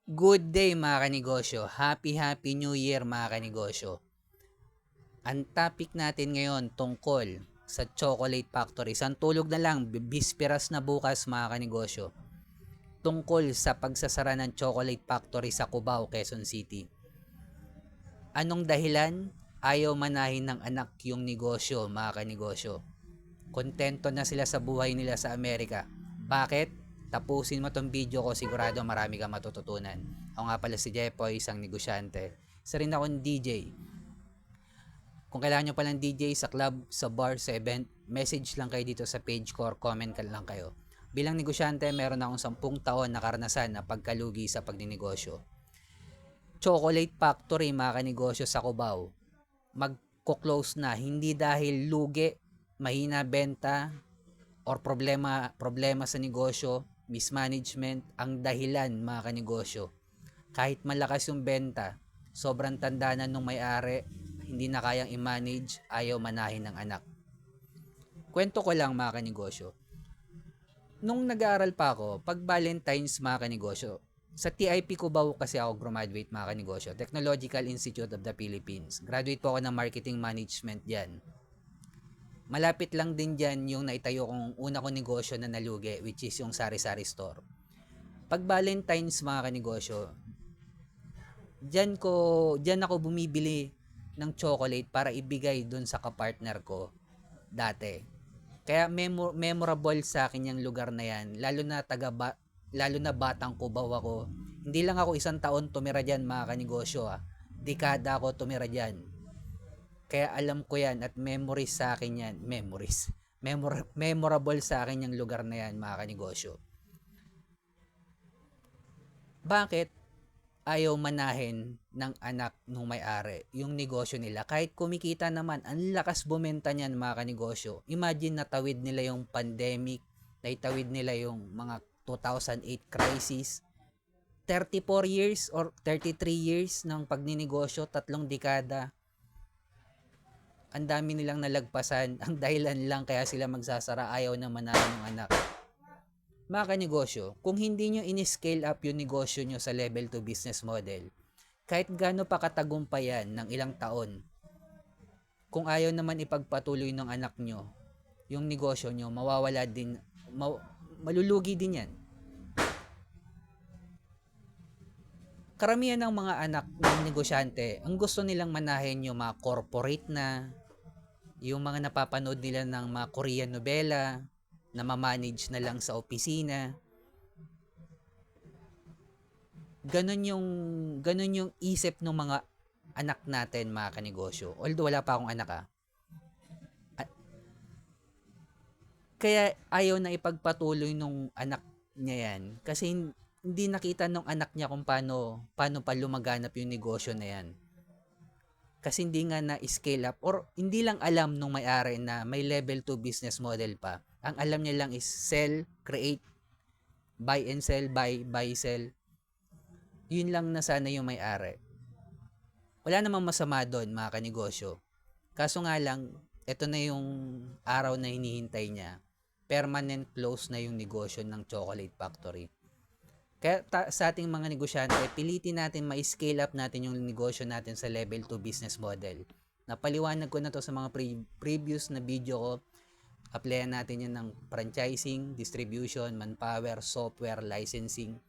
Good day mga kanegosyo. Happy New Year mga kanegosyo. Ang topic natin ngayon tungkol sa Chocolate Factory. Santulog na lang, bisperas na bukas mga kanegosyo. Tungkol sa pagsasara ng Chocolate Factory sa Cubao, Quezon City. Anong dahilan? Ayaw manahin ng anak yung negosyo mga kanegosyo. Kontento na sila sa buhay nila sa Amerika. Bakit? Tapusin mo tong video ko, sigurado marami kang matututunan. Ako nga pala si Jepoy, isang negosyante. Isa rin akong DJ. Kung kailangan nyo palang DJ sa club, sa bar, sa event, message lang kayo dito sa page ko or comment ka lang kayo. Bilang negosyante, meron akong 10 taon na karanasan na pagkalugi sa pagninegosyo. Chocolate Factory mga kanegosyo sa Cubao. Magko-close na, hindi dahil lugi, mahina benta, or problema sa negosyo, mismanagement ang dahilan mga kanegosyo. Kahit malakas yung benta, sobrang tanda na nung may-ari, hindi na kayang i-manage, ayaw manahin ng anak. Kwento ko lang mga kanegosyo. Nung nag-aaral pa ako, pag Valentine's mga kanegosyo, sa TIP Cubao kasi ako graduate mga kanegosyo, Technological Institute of the Philippines. Graduate po ako ng Marketing Management diyan. Malapit lang din dyan yung naitayo kong una kong negosyo na nalugi, which is yung sari-sari store. Pag Valentine's mga kanegosyo, dyan ako bumibili ng chocolate para ibigay dun sa kapartner ko dati. Kaya memorable sa akin yung lugar na yan, lalo na batang Cubao ako. Hindi lang ako 1 taon tumira dyan mga kanegosyo, dekada ako tumira dyan. Kaya alam ko yan at memories sa akin yan. Memorable sa akin yung lugar na yan mga kanegosyo. Bakit ayaw manahin ng anak nung may-ari yung negosyo nila? Kahit kumikita naman, ang lakas bumenta niyan mga kanegosyo. Imagine natawid nila yung pandemic, naitawid nila yung mga 2008 crisis. 34 years or 33 years ng pagninegosyo, 3 dekada. Ang dami nilang nalagpasan, ang dahilan lang kaya sila magsasara, ayaw na manahin ng anak. Mga kanegosyo, kung hindi nyo in-scale up yung negosyo nyo sa level 2 business model, kahit gaano pa katagumpayan ng ilang taon, kung ayaw naman ipagpatuloy ng anak nyo, yung negosyo nyo, mawawala din, malulugi din yan. Karamihan ng mga anak ng negosyante, ang gusto nilang manahin yung mga corporate na, yung mga napapanood nila ng mga Korean novela, na ma-manage na lang sa opisina. Ganon yung isip ng mga anak natin mga kanegosyo. Although wala pa akong anak Kaya ayaw na ipagpatuloy nung anak niya yan. Kasi hindi nakita nung anak niya kung paano pa lumaganap yung negosyo na yan. Kasi hindi nga na-scale up or hindi lang alam nung may-ari na may level 2 business model pa. Ang alam niya lang is sell, create, buy and sell, buy, sell. Yun lang na sana yung may-ari. Wala namang masama doon mga kanegosyo. Kaso nga lang, ito na yung araw na hinihintay niya. Permanent close na yung negosyo ng Chocolate Factory. Kaya sa ating mga negosyante, pilitin natin ma-scale up natin yung negosyo natin sa level 2 business model. Napaliwanag ko na to sa mga previous na video ko. Applyan natin yan ng franchising, distribution, manpower, software, licensing,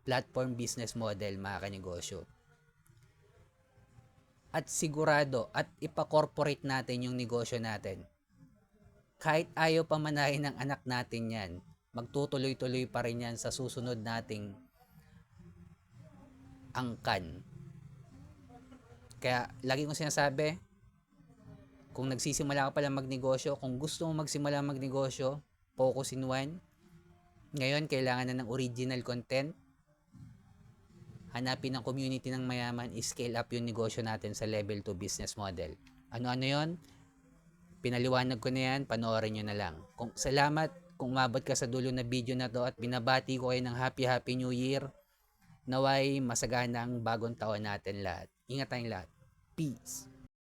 platform business model mga kanegosyo. At sigurado at ipa-corporate natin yung negosyo natin. Kahit ayaw pa manahin ng anak natin yan, magtutuloy-tuloy pa rin yan sa susunod nating angkan. Kaya lagi kong sinasabi, kung nagsisimula ka pala magnegosyo, kung gusto mo magsimula magnegosyo, focus in one. Ngayon, kailangan na ng original content. Hanapin ang community ng mayaman, scale up yung negosyo natin sa level 2 business model. Ano-ano yon? Pinaliwanag ko na yan, panoorin nyo na lang. Salamat kung umabot ka sa dulo na video na to at binabati ko kayo ng happy new year. Naway masagana ang bagong taon natin lahat. Ingat tayong lahat. Peace.